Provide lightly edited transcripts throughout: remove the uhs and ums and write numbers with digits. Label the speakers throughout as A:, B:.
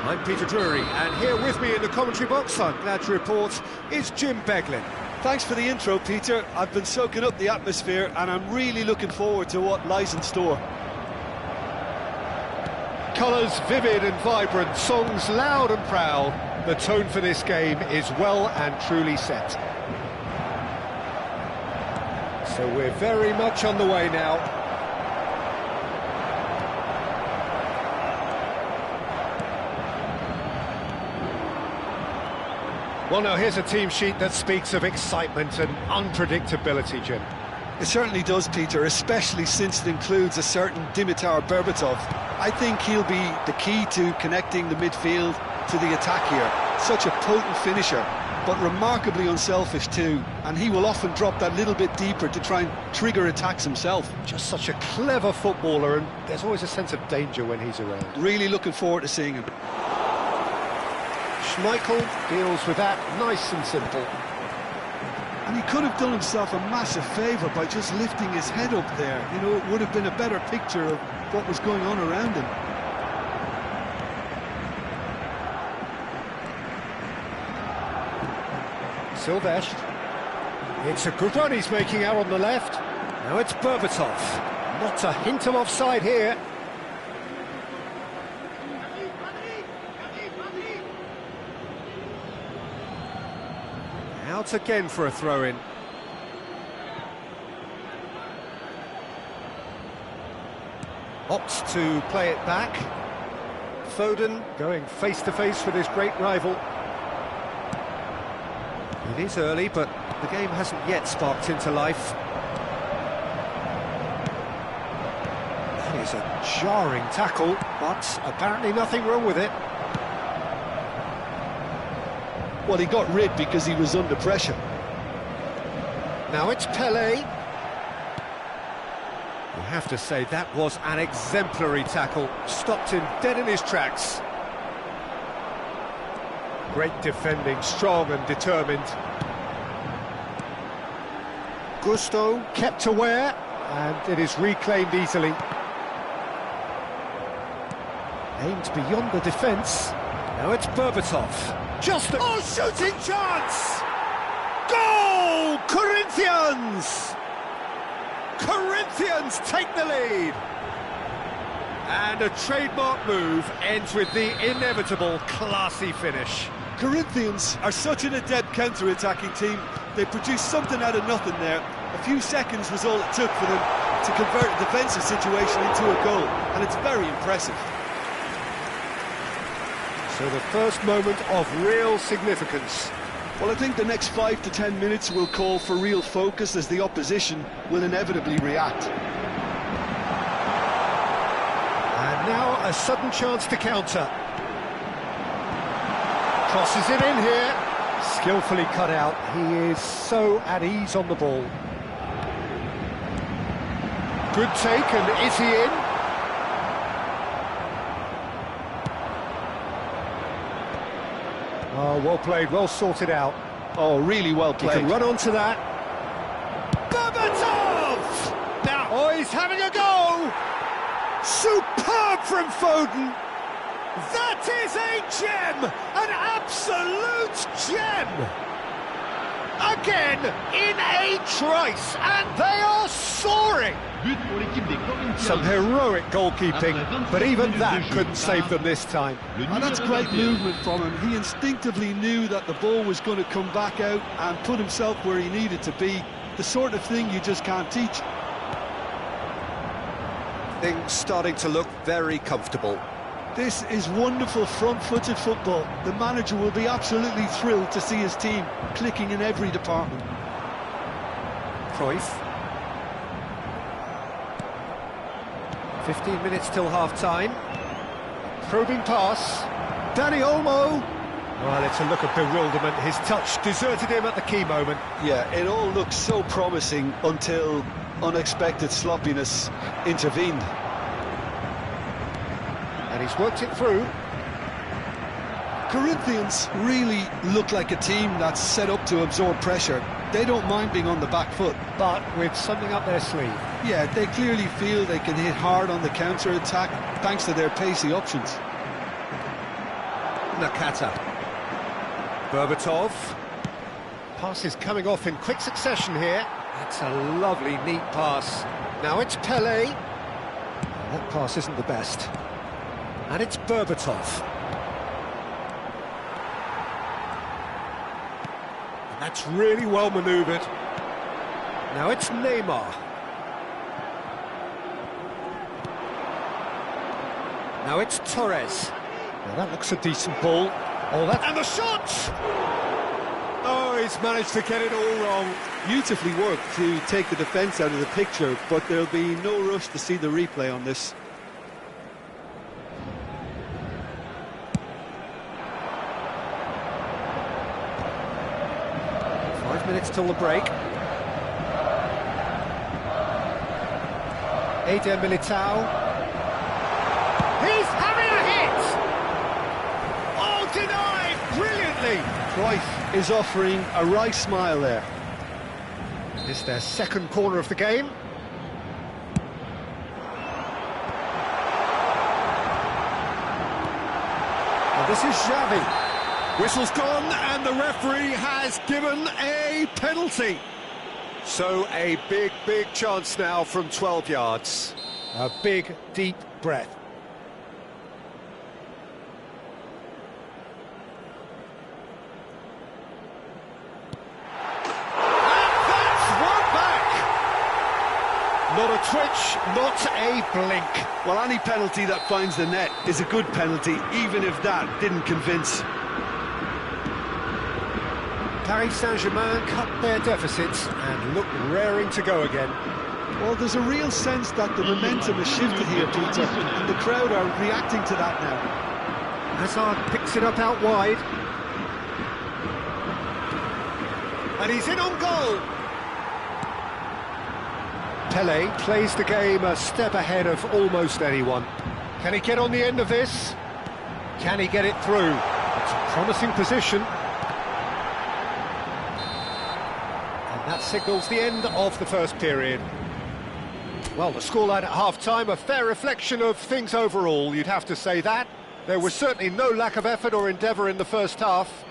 A: I'm Peter Drury, and here with me in the commentary box, I'm glad to report, is Ghjkl9gg.
B: Thanks for the intro, Peter. I've been soaking up the atmosphere, and I'm really looking forward to what lies in store.
A: Colours vivid and vibrant, songs loud and proud. The tone for this game is well and truly set. So we're very much on the way now. Well, now, here's a team sheet that speaks of excitement and unpredictability, Jim.
B: It certainly does, Peter, especially since it includes a certain Dimitar Berbatov. I think he'll be the key to connecting the midfield to the attack here. Such a potent finisher, but remarkably unselfish too, and he will often drop that little bit deeper to try and trigger attacks himself.
A: Just such a clever footballer, and there's always a sense of danger when he's around.
B: Really looking forward to seeing him.
A: Ghjkl deals with that nice and simple.
B: And he could have done himself a massive favour by just lifting his head up there. You know, it would have been a better picture of what was going on around him.
A: Silvestre. It's a good run he's making out on the left. Now it's Berbatov. Not a hint of offside here. Out again for a throw-in. Opts to play it back. Foden going face-to-face with his great rival. It is early, but the game hasn't yet sparked into life. That is a jarring tackle, but apparently nothing wrong with it.
B: Well, he got rid because he was under pressure.
A: Now it's Pelé. You have to say that was an exemplary tackle. Stopped him dead in his tracks. Great defending, strong and determined. Gusto kept aware, and it is reclaimed easily. Aimed beyond the defence. Now it's Berbatov. Just a... Oh, shooting chance! Goal! Corinthians! Corinthians take the lead! And a trademark move ends with the inevitable classy finish.
B: Corinthians are such an adept counter-attacking team. They produced something out of nothing there. A few seconds was all it took for them to convert a defensive situation into a goal, and it's very impressive.
A: So the first moment of real significance.
B: Well, I think the next 5 to 10 minutes will call for real focus as the opposition will inevitably react.
A: And now a sudden chance to counter. Crosses it in here. Skillfully cut out. He is so at ease on the ball. Good take, and is he in? Oh, well played, well sorted out.
B: Oh, really well played.
A: He can run onto that. Berbatov! Now, oh, he's having a go! Superb from Foden! That is a gem! An absolute gem! Again, in a trice, and they are soaring! Some heroic goalkeeping, but even that couldn't save them this time.
B: And that's great movement from him. He instinctively knew that the ball was going to come back out and put himself where he needed to be. The sort of thing you just can't teach.
A: Things starting to look very comfortable.
B: This is wonderful front-footed football. The manager will be absolutely thrilled to see his team clicking in every department.
A: Cruyff. 15 minutes till half-time. Probing pass. Dani Olmo. Well, it's a look of bewilderment. His touch deserted him at the key moment.
B: Yeah, it all looked so promising until unexpected sloppiness intervened.
A: And he's worked it through.
B: Corinthians really look like a team that's set up to absorb pressure. They don't mind being on the back foot.
A: But with something up their sleeve.
B: Yeah, they clearly feel they can hit hard on the counter-attack thanks to their pacey options.
A: Nakata. Berbatov. Pass is coming off in quick succession here. That's a lovely, neat pass. Now it's Pele. That pass isn't the best. And it's Berbatov. And that's really well manoeuvred. Now it's Neymar. Now it's Torres. Well, that looks a decent ball. Oh, that... And the shot! Oh, he's managed to get it all wrong.
B: Beautifully worked to take the defence out of the picture, but there'll be no rush to see the replay on this.
A: Minutes till the break. Eder Militao. He's having a hit! Oh, denied! Brilliantly!
B: Cruyff is offering a right smile there.
A: It's their second corner of the game. And this is Xavi. Whistle's gone, and the referee has given a penalty. So a big, big chance now from 12 yards. A big, deep breath. And that's one back! Not a twitch, not a blink.
B: Well, any penalty that finds the net is a good penalty, even if that didn't convince.
A: Paris Saint-Germain cut their deficits and look raring to go again.
B: Well, there's a real sense that the momentum has shifted here, Peter, and the crowd are reacting to that now.
A: Hazard picks it up out wide. And he's in on goal! Pele plays the game a step ahead of almost anyone. Can he get on the end of this? Can he get it through? It's a promising position. That signals the end of the first period. Well, the scoreline at half-time, a fair reflection of things overall, you'd have to say that. There was certainly no lack of effort or endeavour in the first half.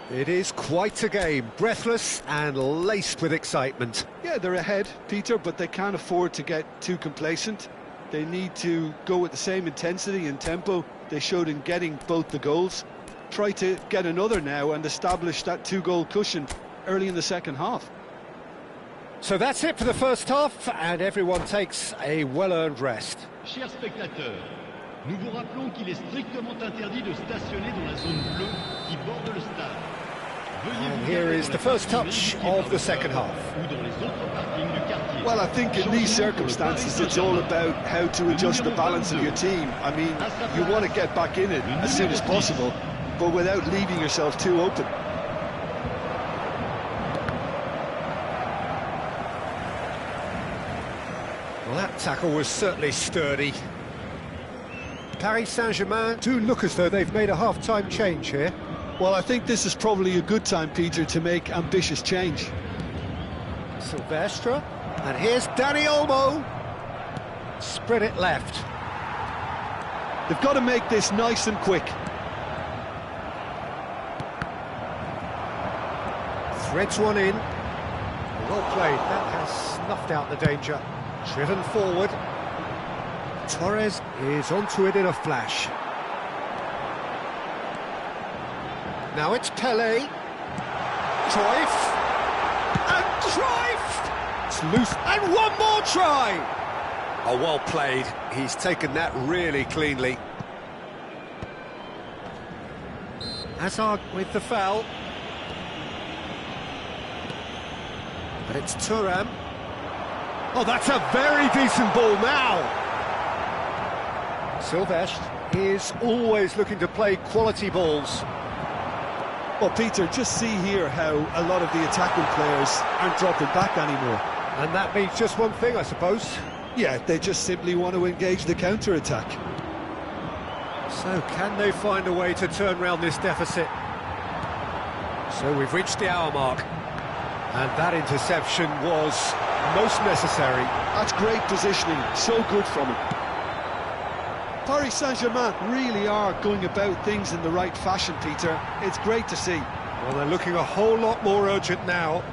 A: It is quite a game, breathless and laced with excitement.
B: Yeah, they're ahead, Peter, but they can't afford to get too complacent. They need to go with the same intensity and tempo they showed in getting both the goals. Try to get another now and establish that two-goal cushion early in the second half.
A: So that's it for the first half, and everyone takes a well-earned rest.
C: Chers spectateurs, nous vous rappelons qu'il est strictement interdit de stationner dans la zone bleue qui borde le stade.
A: And here is the first touch of the second half.
B: Well, I think in these circumstances it's all about how to adjust the balance of your team. I mean, you want to get back in it as soon as possible, but without leaving yourself too open.
A: Well, that tackle was certainly sturdy. Paris Saint-Germain do look as though they've made a half-time change here.
B: Well, I think this is probably a good time, Peter, to make ambitious change.
A: Silvestre, and here's Dani Olmo. Spread it left.
B: They've got to make this nice and quick.
A: Threads one in. Well played, that has snuffed out the danger. Driven forward. Torres is onto it in a flash. Now it's Pele. Cruyff. And Cruyff! It's loose. And one more try! Oh, well played. He's taken that really cleanly. Hazard with the foul. But it's Thuram. Oh, that's a very decent ball now. Silvestre is always looking to play quality balls.
B: Well, Peter, just see here how a lot of the attacking players aren't dropping back anymore.
A: And that means just one thing, I suppose.
B: Yeah, they just simply want to engage the counter-attack.
A: So, can they find a way to turn around this deficit? So we've reached the hour mark. And that interception was most necessary.
B: That's great positioning, so good from him. Paris Paris Saint-Germain really are going about things in the right fashion, Peter. It's great to see.
A: Well, they're looking a whole lot more urgent now.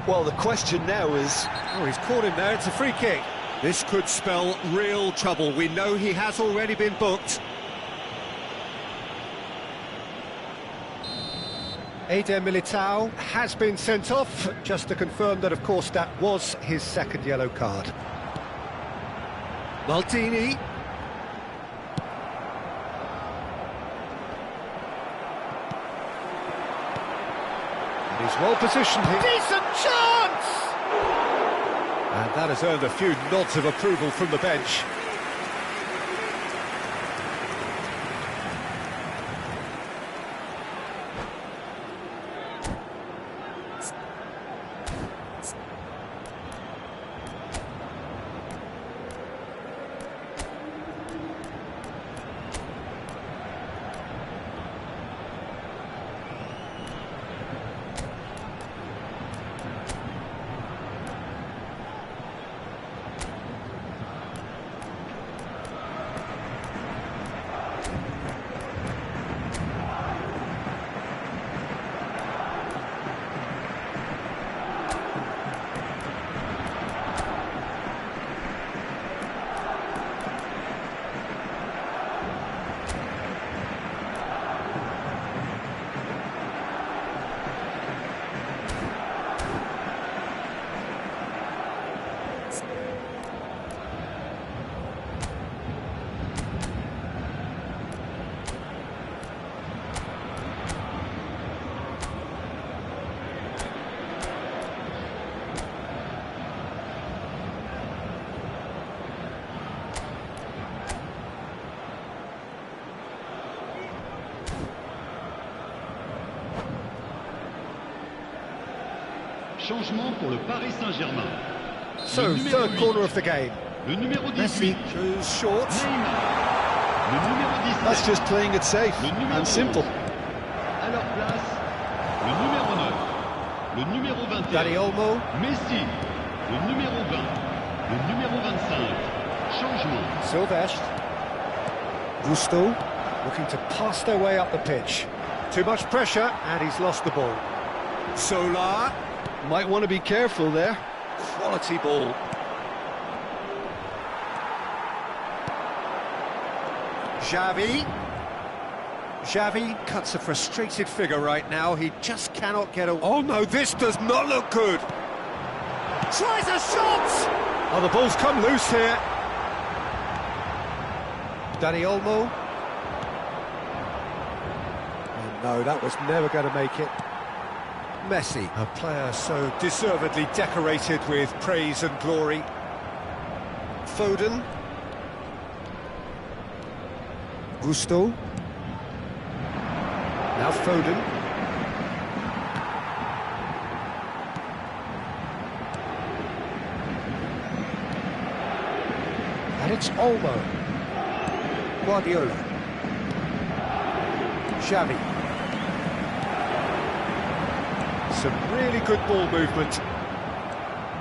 B: Well, the question now is...
A: Oh, he's caught him there. It's a free kick. This could spell real trouble. We know he has already been booked. Eder Militao has been sent off, just to confirm that, of course, that was his second yellow card. Maldini. And he's well positioned here. Decent chance! And that has earned a few nods of approval from the bench.
C: Changement pour le Paris Saint-Germain.
A: So, third corner of the game.
C: Le numéro 18.
A: Messi goes short.
C: Neymar. Le numéro 17.
B: That's just playing it safe and simple.
C: À leur place, le numéro 9. Le numéro 21.
A: Dani Olmo.
C: Messi. Le numéro 20. Le numéro 25. Changement.
A: Sylvestre. Gusto looking to pass their way up the pitch. Too much pressure, and he's lost the ball. Solar.
B: Might want to be careful there.
A: Quality ball. Xavi. Xavi cuts a frustrated figure right now. He just cannot get away. Oh no, this does not look good. Tries a shot! Oh, the ball's come loose here. Dani Olmo. Oh no, that was never going to make it. Messi, a player so deservedly decorated with praise and glory. Foden. Gusto. Now Foden. And it's Olmo. Guardiola. Xavi. Some really good ball movement.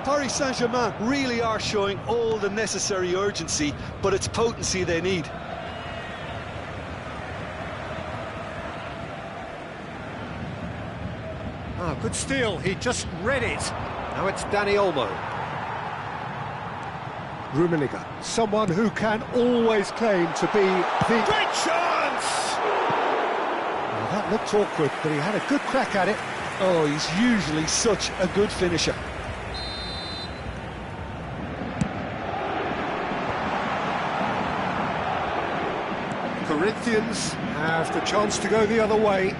B: Paris Saint-Germain really are showing all the necessary urgency, but it's potency they need.
A: Ah, good steal, he just read it. Now it's Dani Olmo. Ghjkl9gg, someone who can always claim to be the... Great chance! Well, that looked awkward, but he had a good crack at it.
B: Oh, he's usually such a good finisher.
A: Corinthians have the chance to go the other way.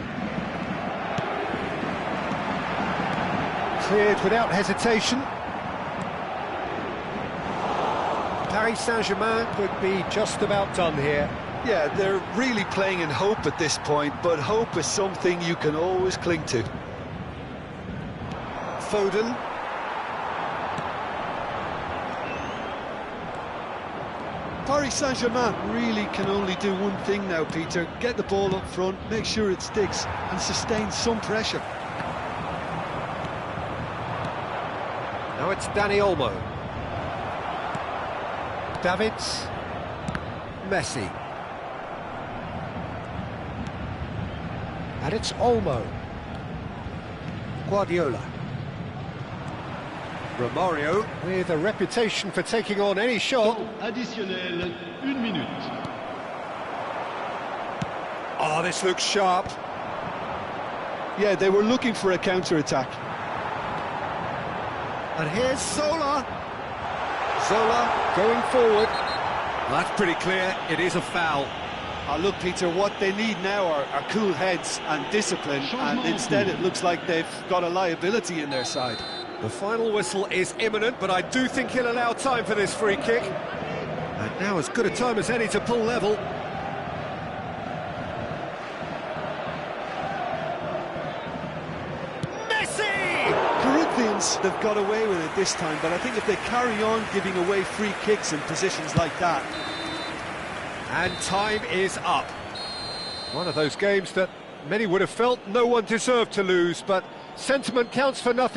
A: Cleared without hesitation. Paris Saint-Germain could be just about done here.
B: Yeah, they're really playing in hope at this point, but hope is something you can always cling to.
A: Foden.
B: Paris Saint-Germain really can only do one thing now, Peter. Get the ball up front, make sure it sticks, and sustain some pressure.
A: Now it's Dani Olmo. Davids. Messi. And it's Olmo. Guardiola. Romario with a reputation for taking on any shot.
C: Additionnel, 1 minute.
A: Oh, this looks sharp.
B: Yeah, they were looking for a counter-attack.
A: And here's Zola. Zola going forward. That's pretty clear, it is a foul.
B: Look, Peter, what they need now are cool heads and discipline, and instead it looks like they've got a liability in their side.
A: The final whistle is imminent, but I do think he'll allow time for this free kick. And now as good a time as any to pull level.
B: Corinthians, they've got away with it this time, but I think if they carry on giving away free kicks in positions like that...
A: And time is up. One of those games that many would have felt no one deserved to lose, but sentiment counts for nothing.